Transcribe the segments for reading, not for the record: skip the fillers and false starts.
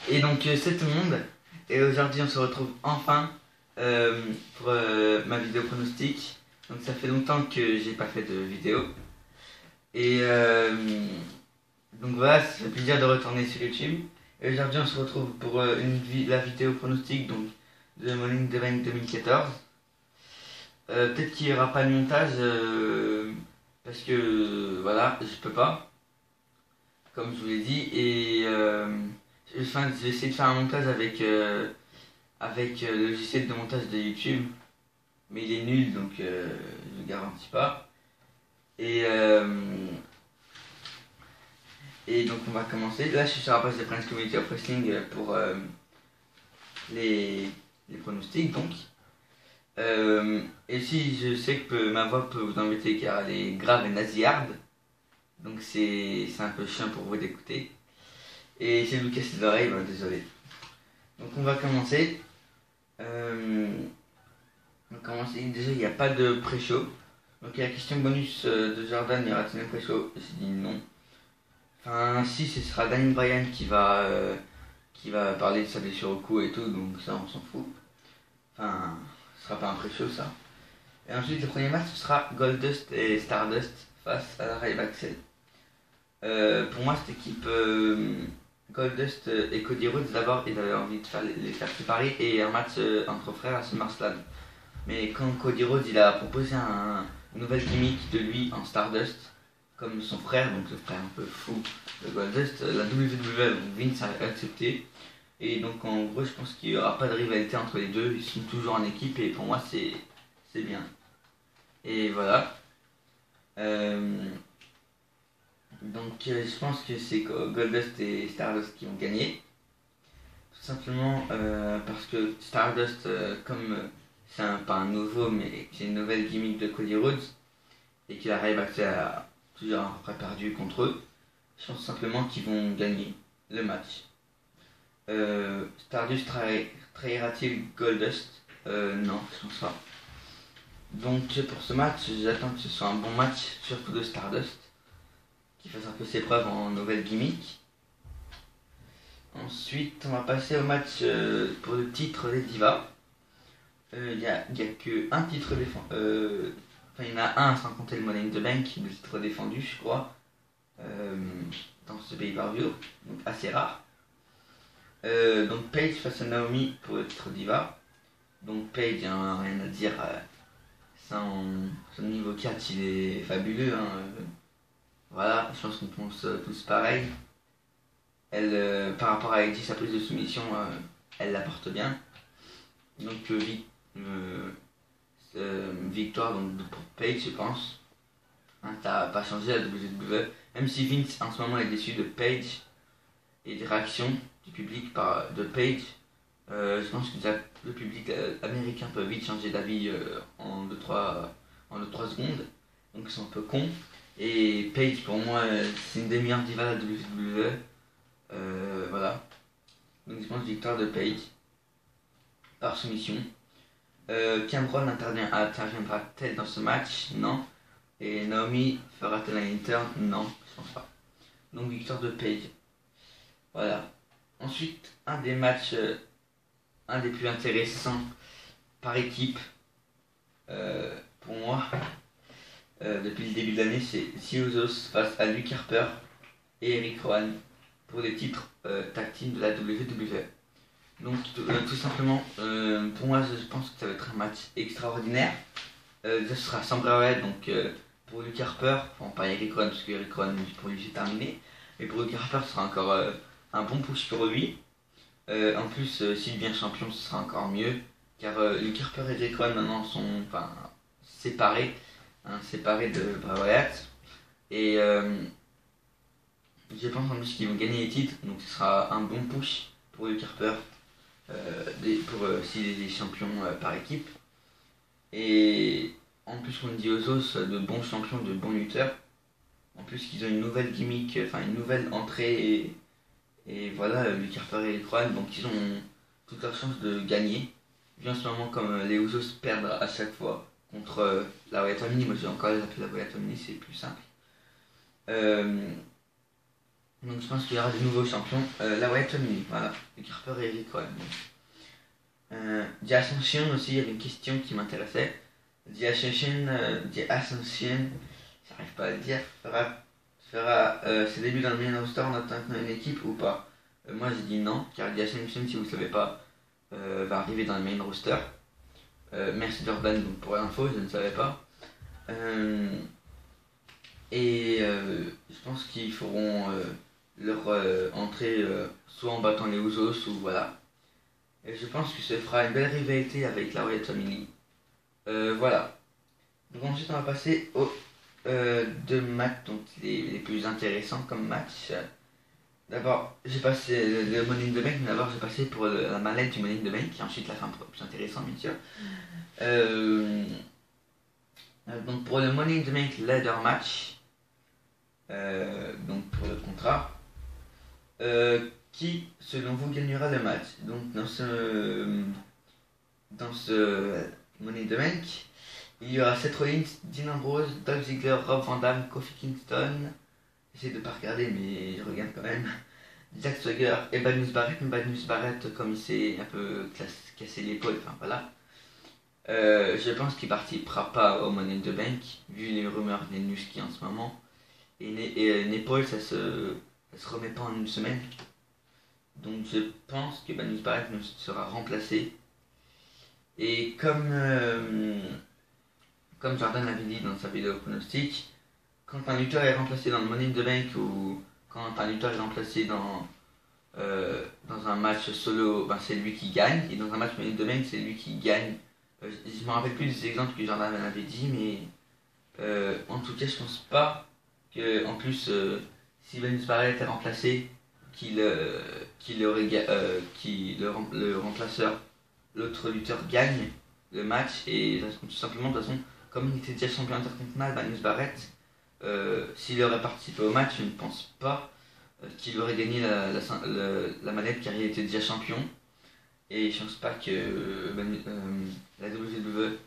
Et donc c'est tout le monde. Et aujourd'hui on se retrouve enfin pour ma vidéo pronostic. Donc ça fait longtemps que j'ai pas fait de vidéo. Et donc voilà, ça fait plaisir de retourner sur YouTube. Et aujourd'hui on se retrouve pour la vidéo pronostic donc, de Money in the Bank 2014. Peut-être qu'il n'y aura pas de montage parce que voilà, je peux pas, comme je vous l'ai dit. Et je vais essayer de faire un montage avec le logiciel de montage de YouTube, mais il est nul donc je ne garantis pas. Et, euh, et donc on va commencer. Là je suis sur la page de Prince Community of Wrestling pour les pronostics donc. Et si je sais que ma voix peut vous embêter car elle est grave et nasillarde, donc c'est un peu chiant pour vous d'écouter. Et si je vous casse les oreilles, ben désolé. Donc on va commencer. Déjà il n'y a pas de pré-show. Donc il y a la question bonus de Jordan, y aura-t-il un pré-show? J'ai dit non. Enfin si, ce sera Daniel Bryan qui va parler de sa blessure au cou et tout, donc ça on s'en fout. Enfin, ce sera pas un pré-show ça. Et ensuite le premier match ce sera Goldust et Stardust face à la Ryback. Pour moi cette équipe Goldust et Cody Rhodes d'abord ils avaient envie de les faire séparer et un match entre frères à SummerSlam. Mais quand Cody Rhodes il a proposé une nouvelle gimmick de lui en Stardust comme son frère, donc le frère un peu fou de Goldust, la WWE, Vince a accepté. Et donc en gros je pense qu'il n'y aura pas de rivalité entre les deux, ils sont toujours en équipe et pour moi c'est bien. Et voilà. Donc je pense que c'est Goldust et Stardust qui vont gagner. Tout simplement parce que Stardust, comme c'est pas un nouveau, mais c'est une nouvelle gimmick de Cody Rhodes, et qu'il arrive à plusieurs après perdu contre eux, je pense simplement qu'ils vont gagner le match. Stardust trahira-t-il Goldust? Non, je pense pas. Donc pour ce match, j'attends que ce soit un bon match, surtout de Stardust, qui fasse un peu ses preuves en nouvelle gimmick. Ensuite, on va passer au match pour le titre des Divas. Il n'y a que un titre défendu. Enfin, il y en a un sans compter le Money in the Bank, le titre défendu, je crois, dans ce pay-per-view, donc assez rare. Donc Paige face à Naomi pour le titre Diva. Donc Paige, hein, rien à dire, son niveau 4 il est fabuleux. Hein, voilà, je pense qu'on pense tous pareil. Elle, par rapport à Edgy, sa prise de soumission, elle la porte bien. Donc victoire donc, pour Paige, je pense. Hein, ça n'a pas changé la WWE. Même si Vince en ce moment est déçu de Paige et des réactions du public de Paige, je pense que le public américain peut vite changer d'avis en 2-3 secondes. Donc ils sont un peu cons. Et Paige pour moi c'est une des meilleures divas de la WWE. Voilà. Donc je pense victoire de Paige par soumission. Cameron interviendra-t-elle dans ce match? Non. Et Naomi fera-t-elle un interne? Non, je pense pas. Donc victoire de Paige. Voilà. Ensuite, un des matchs, un des plus intéressants par équipe, pour moi, depuis le début de l'année, c'est Usos face à Luke Harper et Eric Rowan pour les titres tag team de la WWE. Donc tout simplement, pour moi je pense que ça va être un match extraordinaire. Déjà ce sera sans Bray Wyatt, donc pour Luke Harper, enfin pas Eric Rowan parce que Eric Rowan pour lui c'est terminé, mais pour Luke Harper ce sera encore un bon push pour lui. En plus s'il devient champion ce sera encore mieux, car Luke Harper et Eric Rowan maintenant sont séparés, séparés de Bray Wyatt. Et je pense en plus qu'ils vont gagner les titres, donc ce sera un bon push pour Luke Harper. S'il est champion par équipe. Et en plus on dit aux os de bons champions, de bons lutteurs. En plus qu'ils ont une nouvelle gimmick, enfin une nouvelle entrée et voilà, Luke Harper et Croix, donc ils ont toute leur chance de gagner. Vu en ce moment comme les Usos perdent à chaque fois contre la Wyatt Family, moi j'ai encore les appeler la Wyatt Family, c'est plus simple. Donc je pense qu'il y aura des nouveaux champions. La Wyatt Family, voilà. Luke Harper et Eric Rowan. The Ascension aussi, il y avait une question qui m'intéressait. The Ascension, j'arrive pas à le dire, fera ses débuts dans le main roster en attendant une équipe ou pas. Moi j'ai dit non, car The Ascension, si vous ne le savez pas, va arriver dans le main roster. Merci Jordan donc pour l'info, je ne savais pas. Je pense qu'ils feront leur entrée soit en battant les Usos ou voilà. Et je pense que ce fera une belle rivalité avec la Wyatt Family. Voilà. Donc ensuite on va passer aux deux matchs donc les plus intéressants comme match. D'abord j'ai passé le Money in the Bank, mais d'abord j'ai passé pour la mallette du Money in the Bank, et ensuite la fin plus intéressante bien sûr. Donc pour le Money in the Bank ladder match, donc pour le contrat, qui selon vous gagnera le match? Donc dans ce Money in the Bank, il y aura Seth Rollins, Dean Ambrose, Dolph Ziggler, Rob Van Dam, Kofi Kingston. J'essaie de pas regarder mais je regarde quand même. Jack Swagger et Bad News Barrett, mais Bad News Barrett comme il s'est un peu cassé l'épaule, enfin voilà. Je pense qu'il participera pas au Money in the Bank, vu les rumeurs des news qui en ce moment. Et une épaule, ça se remet pas en une semaine. Donc je pense que Bad News Barrett sera remplacé. Et comme Jordan avait dit dans sa vidéo pronostic, quand un lutteur est remplacé dans le Money in the Bank ou quand un lutteur est remplacé dans un match solo, ben c'est lui qui gagne. Et dans un match Money in the Bank, c'est lui qui gagne. Je me rappelle plus des exemples que Jordan avait dit, mais en tout cas, je pense pas que, en plus, si Bad News Barrett est remplacé, le remplaceur, l'autre lutteur gagne le match. Et tout simplement, de toute façon, comme il était déjà champion intercontinental, Bad News Barrett, s'il aurait participé au match, je ne pense pas qu'il aurait gagné la manette car il était déjà champion. Et je pense pas que la WWE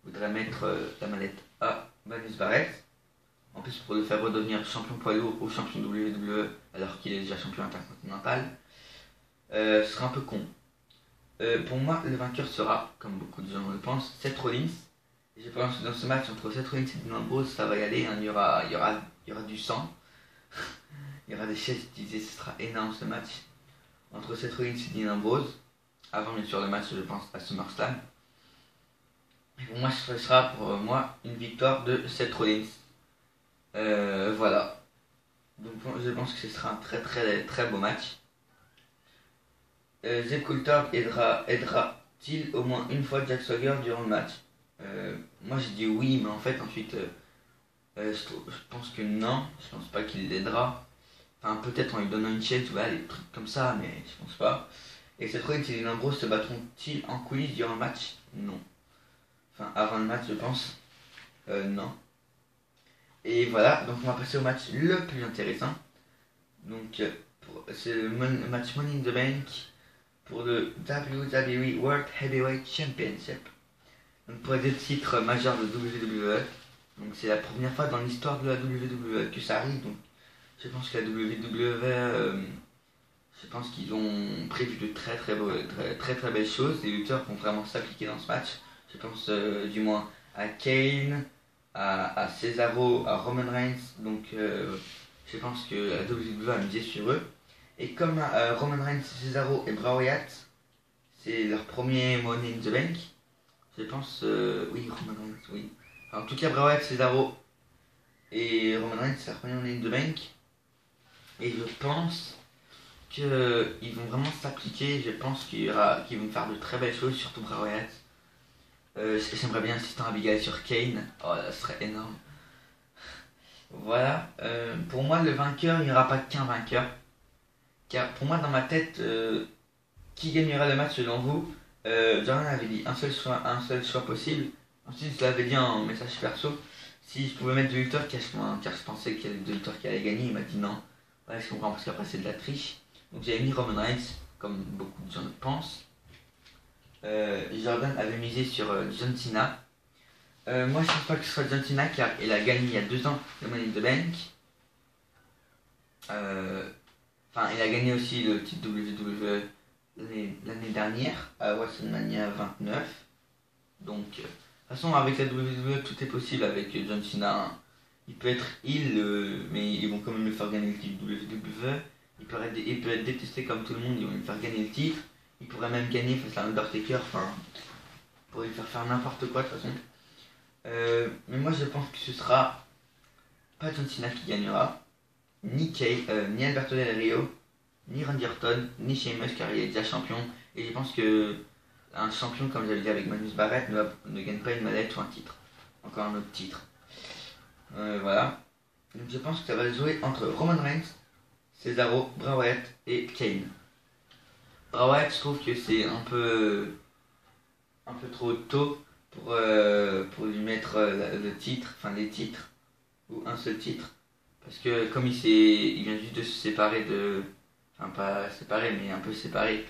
voudrait mettre la manette à Bad News Barrett. En plus pour le faire redevenir champion poids lourd ou champion WWE alors qu'il est déjà champion intercontinental. Ce serait un peu con. Pour moi le vainqueur sera, comme beaucoup de gens le pensent, Seth Rollins. Et je pense que dans ce match entre Seth Rollins et Dean Ambrose ça va y aller, hein. Il y aura du sang. Il y aura des chaises qui disaient ce sera énorme ce match entre Seth Rollins et Dean Ambrose. Avant bien sûr le match je pense à SummerSlam. Et pour moi ce sera pour moi une victoire de Seth Rollins. Voilà. Donc je pense que ce sera un très très très beau match. Zeb Coulthard aidera-t-il au moins une fois Jack Swagger durant le match? Moi j'ai dit oui, mais en fait ensuite je pense que non. Je pense pas qu'il l'aidera. Enfin peut-être en lui donnant une chaise, voilà, des trucs comme ça, mais je pense pas. Et Seth Rollins et Dean Ambrose se battront-ils en coulisses durant le match? Non. Enfin avant le match je pense. Non. Et voilà, donc on va passer au match le plus intéressant. Donc c'est le match Money in the Bank pour le WWE World Heavyweight Championship. Donc pour les deux titres majeurs de WWE. Donc c'est la première fois dans l'histoire de la WWE que ça arrive. Donc je pense que la WWE, je pense qu'ils ont prévu de très très belles choses. Les lutteurs vont vraiment s'appliquer dans ce match. Je pense du moins à Kane, à Cesaro, à Roman Reigns. Donc je pense que la WWE va miser sur eux. Et comme Roman Reigns, Cesaro et Bray Wyatt, c'est leur premier Money in the Bank. Je pense, oui, Roman Reigns, oui. En tout cas, Bray Wyatt, Cesaro et Roman Reigns, c'est leur premier Money in the Bank. Et je pense qu'ils vont vraiment s'appliquer. Je pense qu'ils vont faire de très belles choses, surtout Bray Wyatt. J'aimerais bien assister à Abigail sur Kane. Oh, ça serait énorme. Voilà. Pour moi, le vainqueur, il n'y aura pas qu'un vainqueur. Car pour moi, dans ma tête, qui gagnera le match selon vous? Jordan avait dit un seul choix possible. Ensuite, je l'avais dit en message perso. Si je pouvais mettre deux lutteurs, car je pensais qu'il y avait deux lutteurs qui allaient gagner, il m'a dit non. Ouais, je comprends parce qu'après c'est de la triche. Donc j'avais mis Roman Reigns, comme beaucoup de gens le pensent. Jordan avait misé sur John Cena. Moi je pense pas que ce soit John Cena car il a gagné il y a 2 ans le Money in the Bank. Enfin, il a gagné aussi le titre WWE l'année dernière à WrestleMania 29. Donc, de toute façon, avec la WWE, tout est possible avec John Cena, hein. Il peut être mais ils vont quand même lui faire gagner le titre WWE. Il peut être détesté comme tout le monde, ils vont lui faire gagner le titre. Il pourrait même gagner face à Undertaker, enfin, ils pourraient lui faire n'importe quoi de toute façon. Mais moi je pense que ce sera pas John Cena qui gagnera, ni Alberto Del Rio, ni Randy Orton, ni Sheamus car il est déjà champion. Et je pense que un champion, comme j'avais dit avec Magnus Barrett, ne gagne pas une mallette ou un titre. Encore un autre titre. Voilà. Donc je pense que ça va se jouer entre Roman Reigns, Cesaro, Bray Wyatt et Kane. Bray Wyatt, je trouve que c'est un peu trop tôt pour lui mettre le titre, enfin les titres, ou un seul titre. Parce que comme il vient juste de se séparer enfin pas séparer, mais un peu séparé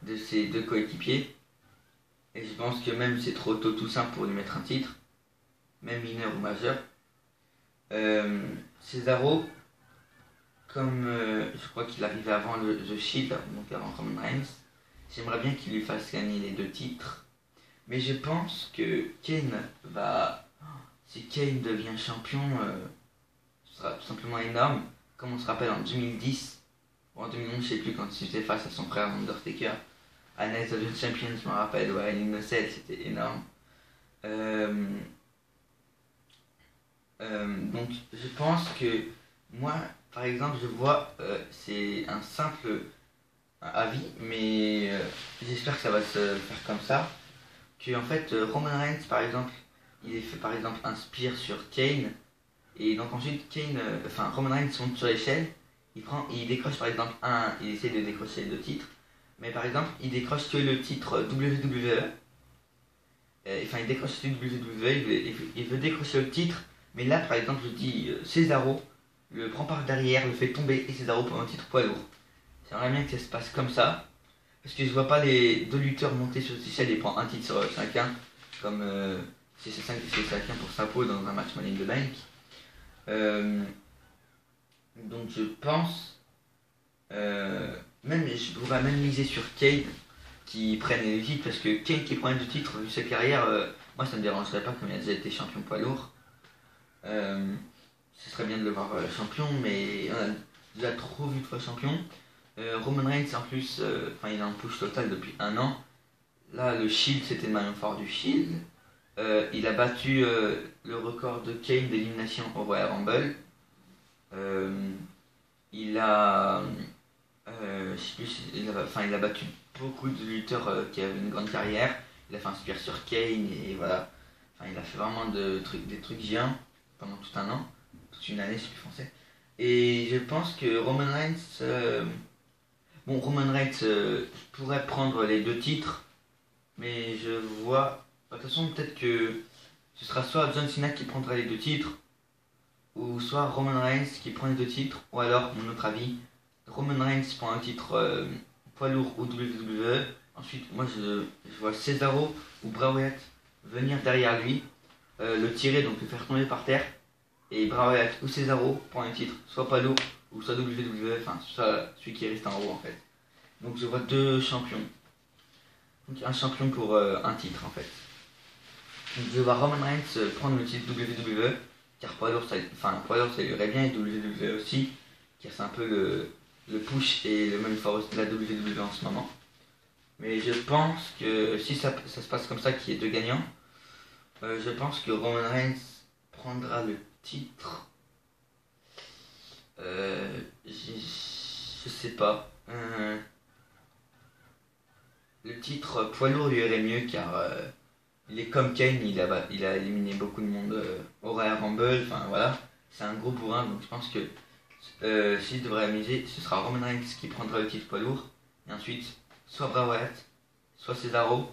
de ses deux coéquipiers. Et je pense que même c'est trop tôt tout simple pour lui mettre un titre, même mineur ou majeur. Cesaro, comme je crois qu'il arrivait avant The Shield, donc avant Roman Reigns, j'aimerais bien qu'il lui fasse gagner les deux titres. Mais je pense que si Kane devient champion, ce sera tout simplement énorme. Comme on se rappelle en 2010, ou en 2011, je sais plus, quand il faisait face à son frère Undertaker, à Night of the Champions, je me rappelle, ou à Hell in a Cell, c'était énorme. Donc je pense que moi, par exemple, je vois, c'est un simple avis, mais j'espère que ça va se faire comme ça. Que en fait, Roman Reigns, par exemple, il fait par exemple un spear sur Kane, et donc ensuite Roman Reigns monte sur l'échelle, il décroche par exemple il essaie de décrocher le titre, mais par exemple, il décroche que le titre WWE. Enfin, il décroche le titre WWE, il veut décrocher le titre. Mais là, par exemple, je dis Cesaro, le prend par derrière, le fait tomber et Cesaro pour un titre poids lourd. J'aimerais bien que ça se passe comme ça. Parce que je vois pas les deux lutteurs monter sur cette échelle et prendre un titre sur chacun. Comme c'est chacun pour sa peau dans un match Money in the Bank. Donc je pense. Je pourrais même miser sur Kane qui prenne les titres. Parce que Kane qui prend les deux titres, vu sa carrière, moi ça me dérangerait pas comme il a déjà été champion poids lourd. Ce serait bien de le voir champion, mais on a déjà trop vu de fois champion. Roman Reigns en plus, il est en push total depuis un an. Là, le Shield, c'était le maillon fort du Shield. Il a battu le record de Kane d'élimination au Royal Rumble. Il a battu beaucoup de lutteurs qui avaient une grande carrière. Il a fait un spear sur Kane et voilà. Il a fait vraiment des trucs géants pendant tout un an, toute une année, je suis plus français. Et je pense que Roman Reigns, pourrait prendre les deux titres, mais je vois, de toute façon, peut-être que ce sera soit John Cena qui prendra les deux titres, ou soit Roman Reigns qui prend les deux titres, ou alors, mon autre avis, Roman Reigns prend un titre poids lourd ou WWE. Ensuite, moi je vois Cesaro ou Bray Wyatt venir derrière lui, le tirer, donc le faire tomber par terre, et Bray Wyatt ou Cesaro prend un titre, soit pas lourd, ou soit WWE, soit celui qui reste en haut en fait. Donc je vois deux champions. Donc un champion pour un titre en fait. Donc je vois Roman Reigns prendre le titre WWE, car poids lourd ça lui irait bien, et WWE aussi, car c'est un peu le push et le même force de la WWE en ce moment. Mais je pense que si ça se passe comme ça, qu'il y ait deux gagnants, je pense que Roman Reigns prendra le titre. Je sais pas. Le titre poids lourd lui irait mieux car il est comme Kane, il a éliminé beaucoup de monde au Royal Rumble. Enfin voilà, c'est un gros bourrin, donc je pense que si je devrais amuser, ce sera Roman Reigns qui prendra le titre poids lourd. Et ensuite, soit Bray Wyatt, soit Cesaro,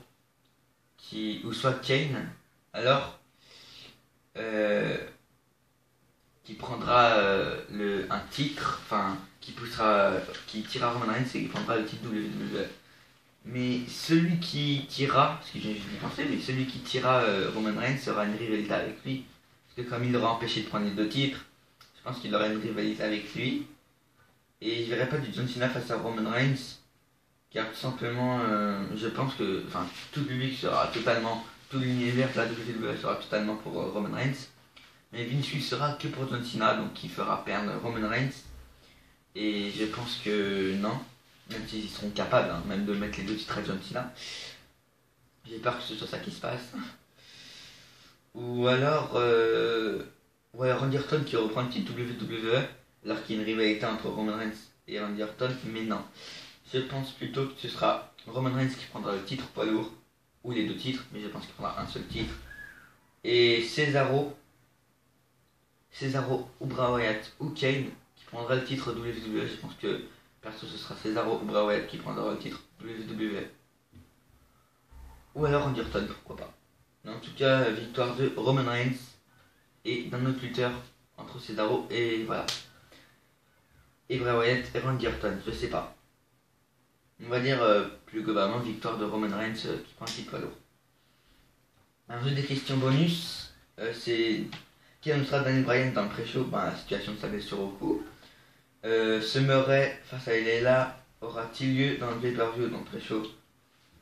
ou soit Kane. Alors, qui prendra un titre, qui tirera Roman Reigns et qui prendra le titre WWE. Mais celui qui tirera, parce que j'ai juste pensé, mais celui qui tirera Roman Reigns sera une rivalité avec lui. Parce que comme il l'aura empêché de prendre les deux titres, je pense qu'il aura une rivalité avec lui. Et je verrai pas du John Cena face à Roman Reigns, car tout simplement, je pense que tout le public sera totalement, tout l'univers de la WWE sera totalement pour Roman Reigns. Mais Vince lui sera que pour John Cena, donc il fera perdre Roman Reigns. Et je pense que non, même s'ils seront capables, hein, même de mettre les deux titres à John Cena. J'ai peur que ce soit ça qui se passe. Ou alors, Randy Orton qui reprend le titre WWE, alors qu'il y a une rivalité entre Roman Reigns et Randy Orton, mais non. Je pense plutôt que ce sera Roman Reigns qui prendra le titre poids lourd, ou les deux titres, mais je pense qu'il prendra un seul titre. Et Cesaro ou Bray Wyatt ou Kane qui prendra le titre WWE. Je pense que perso ce sera Cesaro ou Bray Wyatt qui prendra le titre WWE. Ou alors Randy Orton, pourquoi pas. Mais en tout cas, victoire de Roman Reigns et d'un autre lutteur entre Cesaro et voilà. Et Bray Wyatt et Randy Orton, je sais pas. On va dire plus globalement victoire de Roman Reigns qui prend le titre poids lourd. Un jeu des questions bonus, c'est qui annoncera Daniel Bryan dans le pré-show, la situation de sa blessure au cou. Murray face à Elela aura-t-il lieu dans le pay-per-view dans le pré-show?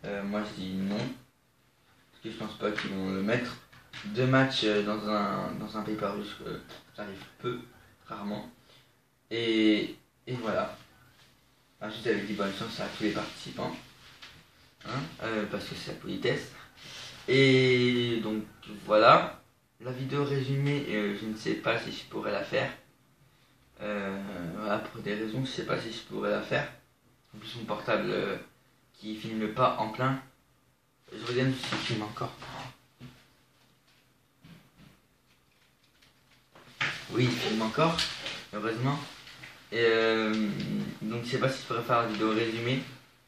Moi je dis non, parce que je pense pas qu'ils vont le mettre. Deux matchs dans un pay-per-view, ça arrive peu, rarement. Et voilà. Ensuite, elle dit bonne chance à tous les participants, parce que c'est la politesse. Et donc voilà. La vidéo résumée, je ne sais pas si je pourrais la faire. Voilà, pour des raisons, je ne sais pas si je pourrais la faire. En plus, mon portable qui filme pas en plein. Je regarde si il filme encore. Oui, il filme encore, heureusement. Et donc, je sais pas si je pourrais faire la vidéo résumée.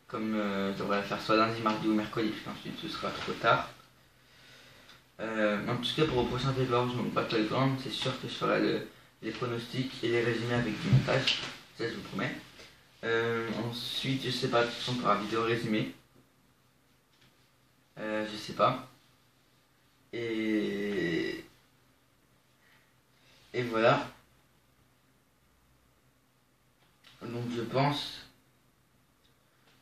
Comme je devrais la faire soit lundi, mardi ou mercredi, puis ensuite ce sera trop tard. En tout cas, pour le prochain pay-per-view, donc Battleground, c'est sûr que je ferai les pronostics et les résumés avec du montage, ça je vous promets. Ensuite, je sais pas, de toute façon, pour la vidéo résumée, je sais pas. Et voilà. Donc je pense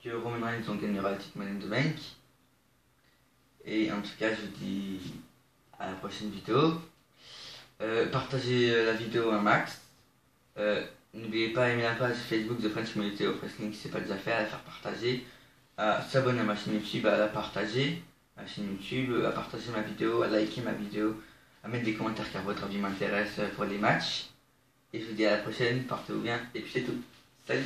que Roman Reigns gagnera le titre Money in the Bank. Et en tout cas, je vous dis à la prochaine vidéo. Partagez la vidéo un max. N'oubliez pas d'aimer la page Facebook de French Community of Wrestling si ce n'est pas déjà fait, à la faire partager, à s'abonner à ma chaîne YouTube, à la partager, ma chaîne YouTube, à partager ma vidéo, à liker ma vidéo, à mettre des commentaires car votre avis m'intéresse pour les matchs. Et je vous dis à la prochaine, portez-vous bien, et puis c'est tout. Salut!